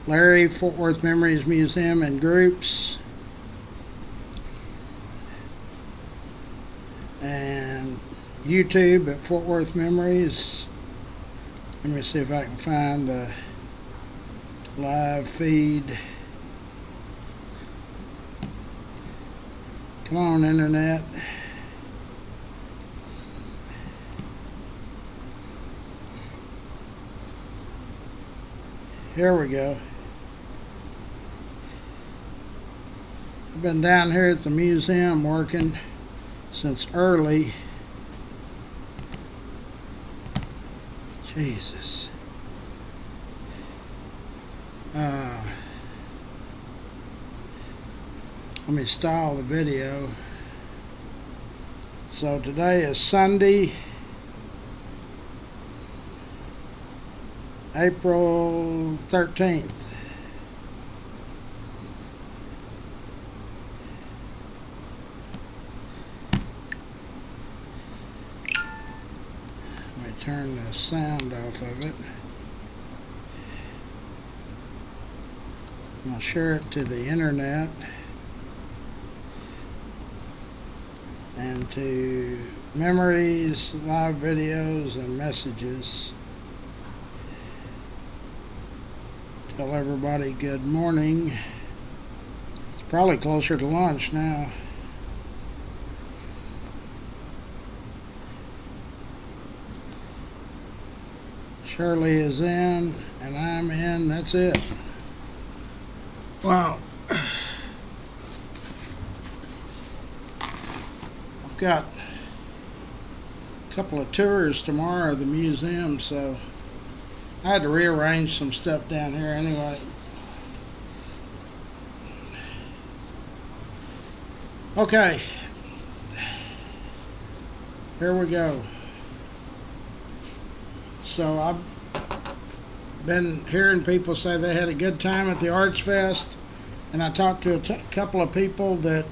Larry, Fort Worth Memories Museum and Groups, and YouTube at Fort Worth Memories. Let me see if I can find the live feed. Come on, internet. Here we go. I've been down here at the museum working since early. Jesus. Let me style the video. So today is Sunday, April 13th. Let me turn the sound off of it. I'll share it to the internet and to memories, live videos, and messages. Tell everybody good morning. It's probably closer to lunch now. Shirley is in, and I'm in. That's it. Wow. I've got a couple of tours tomorrow of the museum, so I had to rearrange some stuff down here anyway. Okay. Here we go. So I've been hearing people say they had a good time at the Arts Fest, and I talked to a couple of people that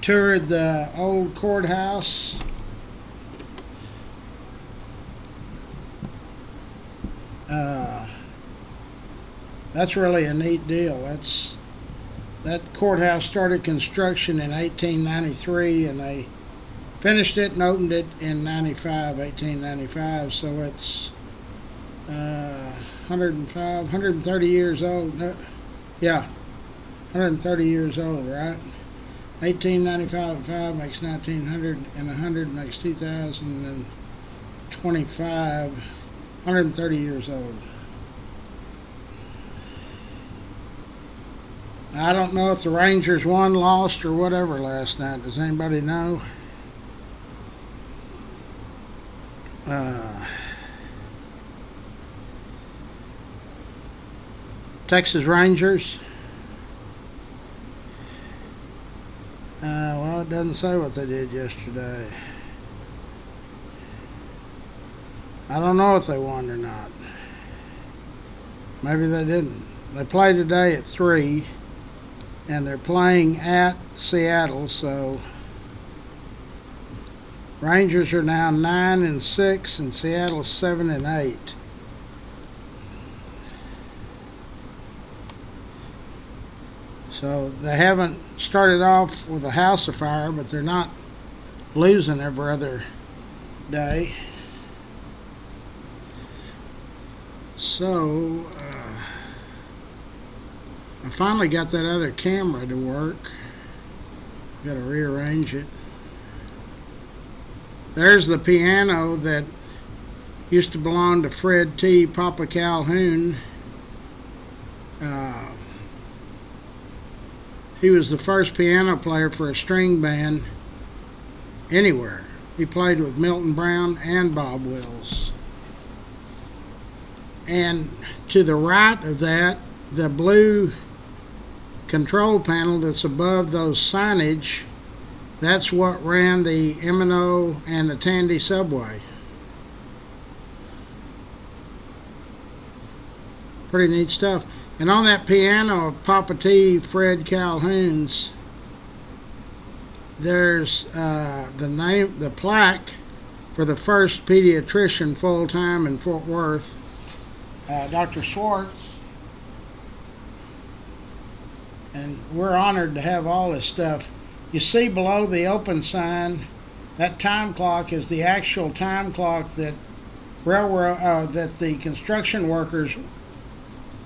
toured the old courthouse. That's really a neat deal. That courthouse started construction in 1893, and they finished it and opened it in 1895. So it's 130 years old. Yeah, 130 years old, right? 1895 and 5 makes 1900, and 100 makes 2025. 130 years old. I don't know if the Rangers won, lost, or whatever last night. Does anybody know? Texas Rangers. Well, it doesn't say what they did yesterday. I don't know if they won or not. Maybe they didn't. They play today at 3, and they're playing at Seattle, so Rangers are now 9-6, and Seattle's 7-8. So they haven't started off with a house afire, but they're not losing every other day. So I finally got that other camera to work. Got to rearrange it. There's the piano that used to belong to Fred T. Papa Calhoun. He was the first piano player for a string band anywhere. He played with Milton Brown and Bob Wills. And to the right of that, the blue control panel that's above those signage, that's what ran the M&O and the Tandy subway. Pretty neat stuff. And on that piano of Papa T. Fred Calhoun's, there's the plaque for the first pediatrician full-time in Fort Worth, Dr. Schwartz. And we're honored to have all this stuff. You see below the open sign, that time clock is the actual time clock that that the construction workers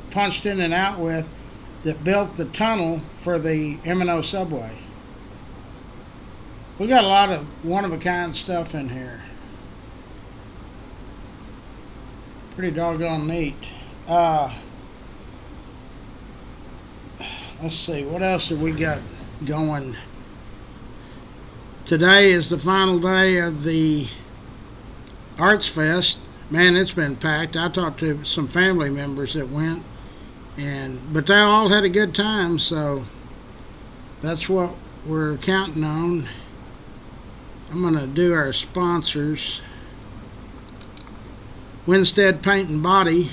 punched in and out with that built the tunnel for the M&O subway. We got a lot of one-of-a-kind stuff in here. Pretty doggone neat. Let's see, what else have we got going? Today is the final day of the Arts Fest. Man, it's been packed. I talked to some family members that went, but they all had a good time, so that's what we're counting on. I'm going to do our sponsors. Winstead Paint and Body,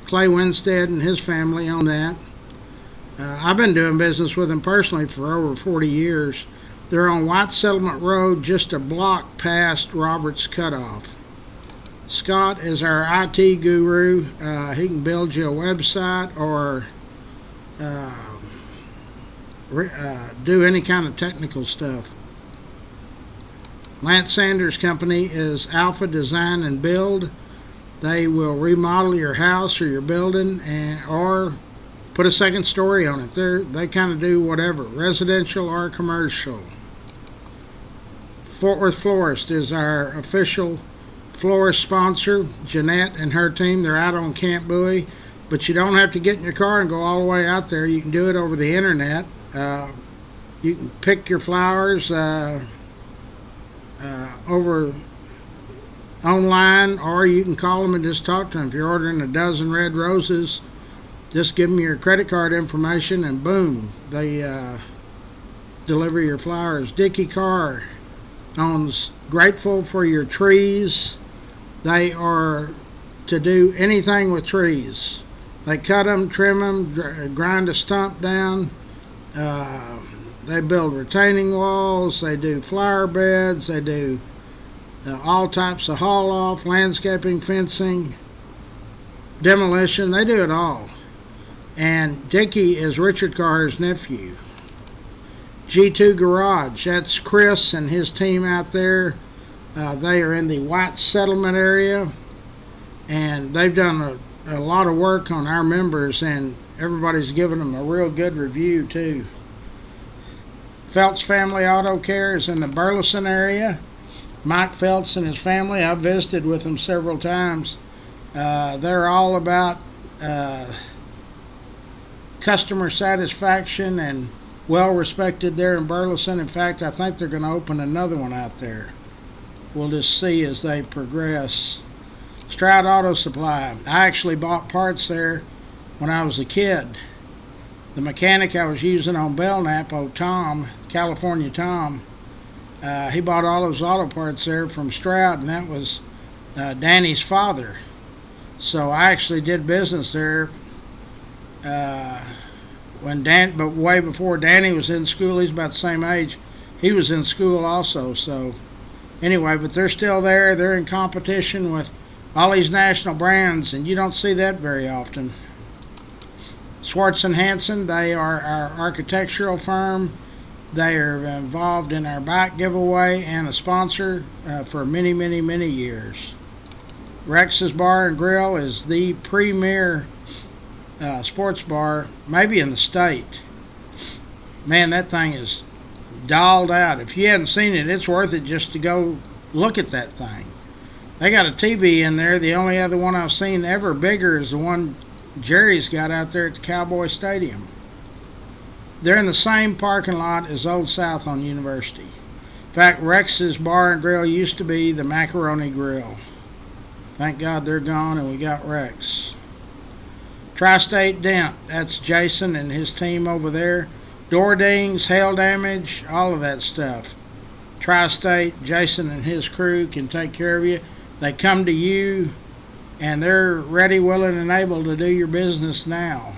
Clay Winstead and his family own that. I've been doing business with them personally for over 40 years. They're on White Settlement Road, just a block past Roberts Cutoff. Scott is our IT guru. He can build you a website or do any kind of technical stuff. Lance Sanders Company is Alpha Design and Build. They will remodel your house or your building or put a second story on it. They kind of do whatever, residential or commercial. Fort Worth Florist is our official florist sponsor. Jeanette and her team, they're out on Camp Bowie, but you don't have to get in your car and go all the way out there. You can do it over the internet. You can pick your flowers over online, or you can call them and just talk to them. If you're ordering a dozen red roses, just give them your credit card information and boom, they deliver your flowers. Dickie Carr owns Grateful for Your Trees. They are to do anything with trees. They cut them, trim them, grind a stump down. They build retaining walls. They do flower beds. They do all types of haul off, landscaping, fencing, demolition. They do it all. And Dickie is Richard Carr's nephew. G2 Garage, that's Chris and his team out there. They are in the White Settlement area, and they've done a lot of work on our members, and everybody's given them a real good review too. Feltz Family Auto Care is in the Burleson area. Mike Feltz and his family, I've visited with them several times. They're all about customer satisfaction and well respected there in Burleson. In fact, I think they're going to open another one out there. We'll just see as they progress. Stroud Auto Supply. I actually bought parts there when I was a kid. The mechanic I was using on Belknap, old Tom, California Tom, he bought all those auto parts there from Stroud, and that was Danny's father. So I actually did business there but way before Danny was in school. He's about the same age. He was in school also. So anyway, but they're still there. They're in competition with all these national brands, and you don't see that very often. Swartz and Hanson, they are our architectural firm. They are involved in our bike giveaway and a sponsor for many, many, many years. Rex's Bar and Grill is the premier sports bar, maybe in the state. Man, that thing is dolled out. If you hadn't seen it, it's worth it just to go look at that thing. They got a TV in there. The only other one I've seen ever bigger is the one Jerry's got out there at the Cowboy Stadium. They're in the same parking lot as Old South on University. In fact, Rex's Bar and Grill used to be the Macaroni Grill. Thank God they're gone and we got Rex. Tri-State Dent, that's Jason and his team over there. Door dings, hail damage, all of that stuff. Tri-State, Jason and his crew can take care of you. They come to you and they're ready, willing, and able to do your business now.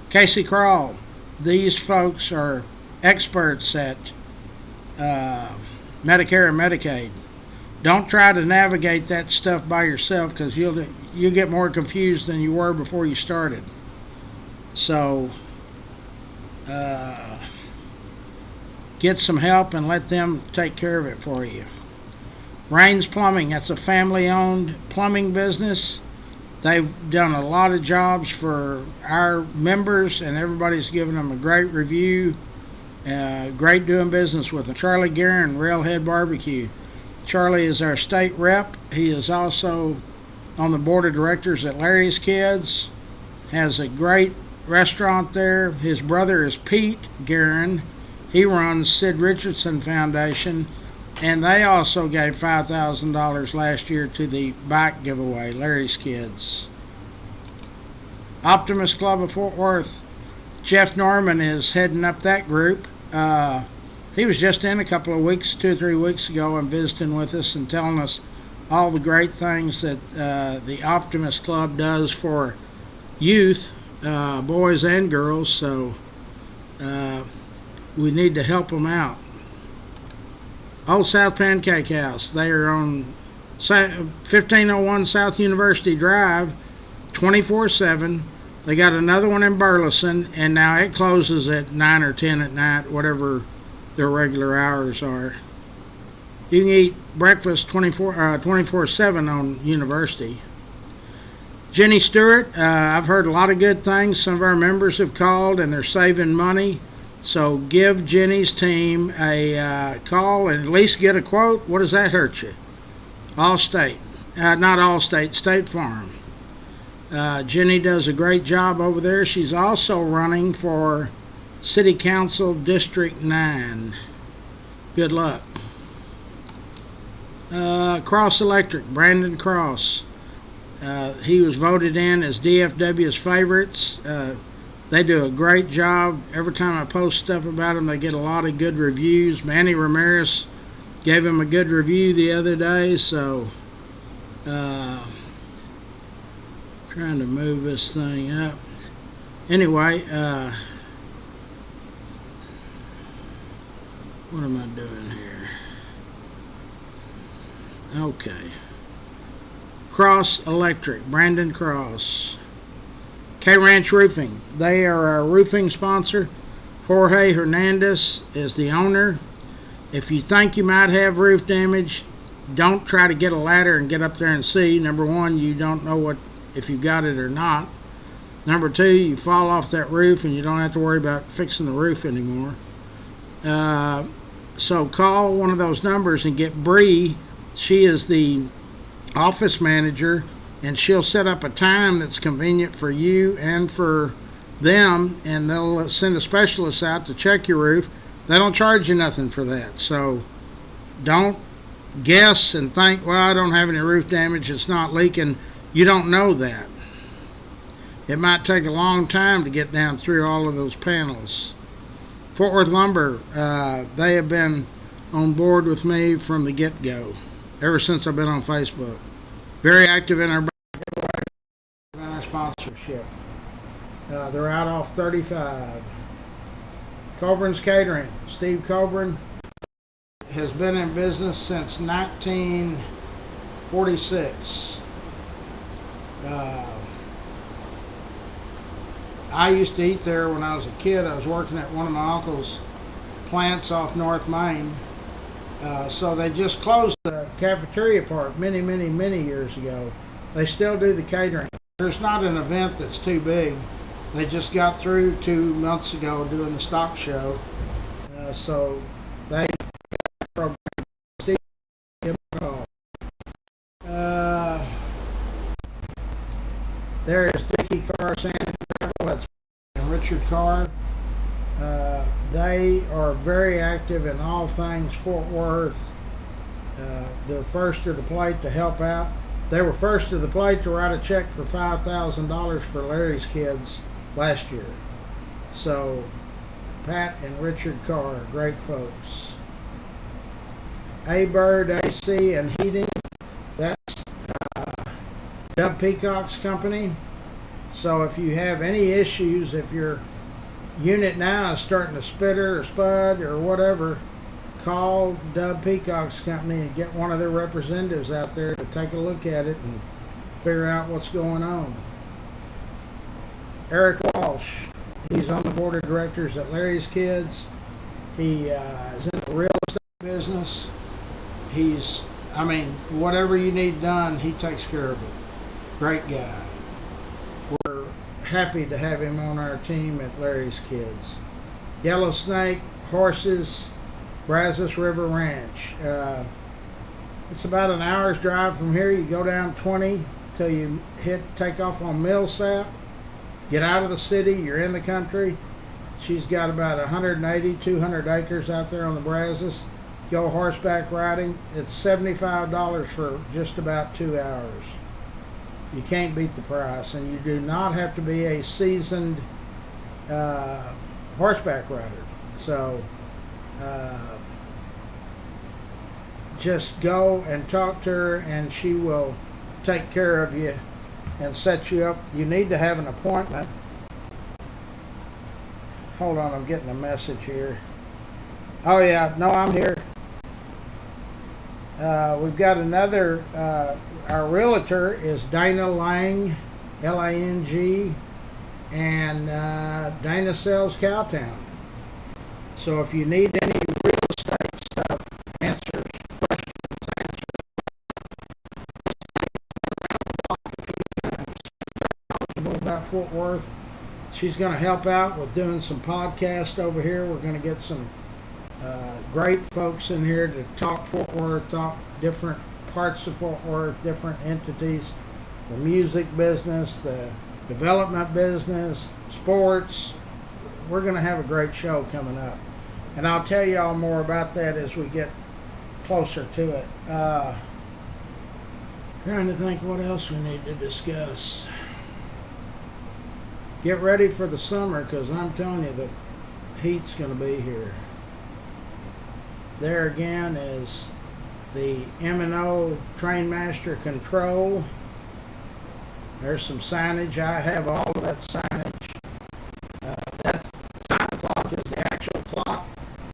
Casey Crawl, these folks are experts at Medicare and Medicaid. Don't try to navigate that stuff by yourself, because you'll get more confused than you were before you started. So uh, get some help and let them take care of it for you. Rains Plumbing, that's a family-owned plumbing business. They've done a lot of jobs for our members, and everybody's given them a great review. Great doing business with them. Charlie Guerin, Railhead Barbecue. Charlie is our state rep. He is also on the board of directors at Larry's Kids. Has a great restaurant there. His brother is Pete Guerin. He runs Sid Richardson Foundation, and they also gave $5,000 last year to the bike giveaway, Larry's Kids. Optimist Club of Fort Worth. Jeff Norman is heading up that group. He was just in a couple of weeks, 2 or 3 weeks ago, and visiting with us and telling us all the great things that the Optimist Club does for youth, boys and girls. So we need to help them out. Old South Pancake House. They are on 1501 South University Drive, 24/7. They got another one in Burleson, and now it closes at 9 or 10 at night, whatever their regular hours are. You can eat breakfast 24/7 on University. Jenny Stewart, I've heard a lot of good things. Some of our members have called, and they're saving money. So give Jenny's team a call and at least get a quote. What does that hurt you? Allstate. Not Allstate, State Farm. Jenny does a great job over there. She's also running for City Council District 9. Good luck. Cross Electric, Brandon Cross. He was voted in as DFW's favorites. They do a great job. Every time I post stuff about them, they get a lot of good reviews. Manny Ramirez gave him a good review the other day, so trying to move this thing up. Anyway, what am I doing here? Okay. Cross Electric, Brandon Cross. K-Ranch Roofing. They are our roofing sponsor. Jorge Hernandez is the owner. If you think you might have roof damage, don't try to get a ladder and get up there and see. Number one, you don't know if you got it or not. Number two, you fall off that roof and you don't have to worry about fixing the roof anymore. So call one of those numbers and get Bree. She is the office manager, and she'll set up a time that's convenient for you and for them, and they'll send a specialist out to check your roof. They don't charge you nothing for that. So don't guess and think, well, I don't have any roof damage, it's not leaking. You don't know that. It might take a long time to get down through all of those panels. Fort Worth Lumber, they have been on board with me from the get-go, ever since I've been on Facebook. Very active in our sponsorship. They're out off 35. Coburn's Catering. Steve Coburn has been in business since 1946. I used to eat there when I was a kid. I was working at one of my uncle's plants off North Main. So they just closed the cafeteria part many years ago. They still do the catering. There's not an event that's too big. They just got through 2 months ago doing the stock show. So they program Steve call. There is Dickie Carr Sand Travel. That's Richard Carr. They are very active in all things Fort Worth. They're first to the plate to help out. They were first to the plate to write a check for $5,000 for Larry's Kids last year. So Pat and Richard Carr are great folks. A-Bird AC and Heating. That's Dub Peacock's company. So if you have any issues, if your unit now is starting to spitter or spud or whatever, call Dub Peacock's company and get one of their representatives out there to take a look at it and figure out what's going on. Eric Walsh, he's on the board of directors at Larry's Kids. He is in the real estate business. Whatever you need done, he takes care of it. Great guy. We're happy to have him on our team at Larry's Kids. Yellow Snake Horses, Brazos River Ranch. It's about an hour's drive from here. You go down 20 till you take off on Millsap. Get out of the city, you're in the country. She's got about 180, 200 acres out there on the Brazos. Go horseback riding. It's $75 for just about 2 hours. You can't beat the price, and you do not have to be a seasoned horseback rider. So just go and talk to her, and she will take care of you and set you up. You need to have an appointment. Hold on, I'm getting a message here. Oh yeah, no, I'm here. We've got another, our realtor is Dana Lang, Lang, and Dana sells Cowtown. So if you need any real estate stuff, answers, about Fort Worth, she's going to help out with doing some podcasts over here. We're going to get some great folks in here to talk Fort Worth, talk different parts of Fort Worth, different entities, the music business, the development business, sports. We're going to have a great show coming up, and I'll tell you all more about that as we get closer to it. Trying to think what else we need to discuss. Get ready for the summer, because I'm telling you, the heat's going to be here. There again is the M&O Trainmaster Control. There's some signage. I have all of that signage. That time clock is the actual clock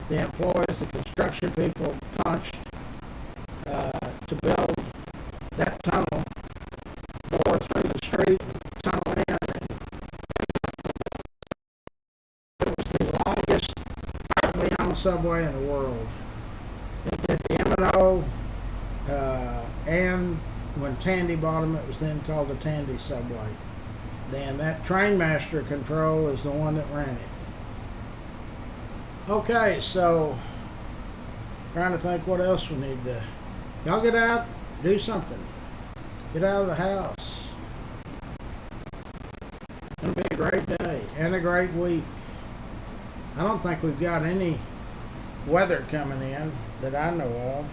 the employees, the construction people punched to build that tunnel, bore through the street, tunnel in. It was the longest on subway in the world. It did the M&O, and when Tandy bought them, it was then called the Tandy Subway. Then that Trainmaster Control is the one that ran it. Okay, so trying to think what else we need to. Y'all get out, do something. Get out of the house. It's gonna be a great day and a great week. I don't think we've got any weather coming in that I know of.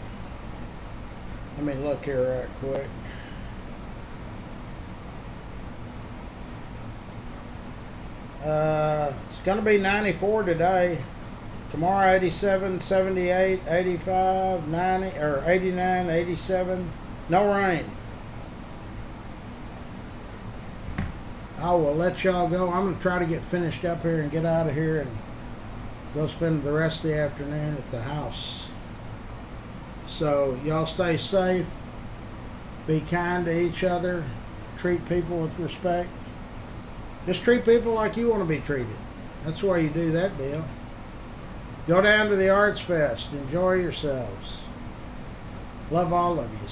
Let me look here right quick. It's going to be 94 today. Tomorrow 87, 78, 85, 90, or 89, 87. No rain. I will let y'all go. I'm going to try to get finished up here and get out of here and go spend the rest of the afternoon at the house. So y'all stay safe. Be kind to each other. Treat people with respect. Just treat people like you want to be treated. That's why you do that deal. Go down to the Arts Fest. Enjoy yourselves. Love all of you.